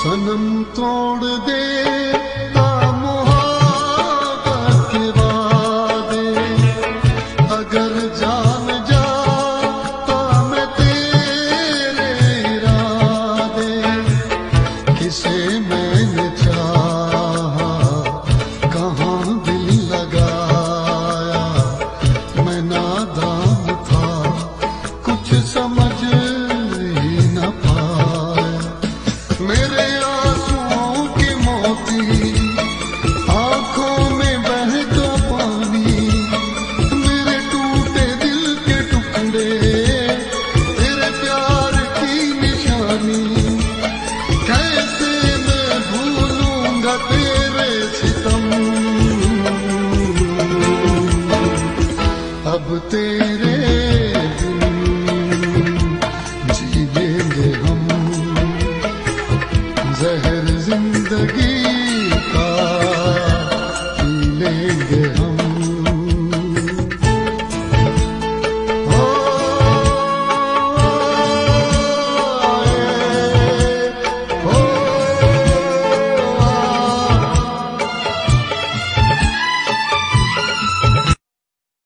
सनम तोड़ दे मोहब्बत के वादे, अगर जान जाता मैं तेरे इरादे। किसे मैंने चाहा, कहाँ दिल लगाया, मैं नादान था, कुछ समझ ही न पाया। मेरे आंसुओं की मोती आंखों में बहता पानी, मेरे टूटे दिल के टुकड़े तेरे प्यार की निशानी। कैसे मैं भूलूंगा तेरे सितम, अब तेरे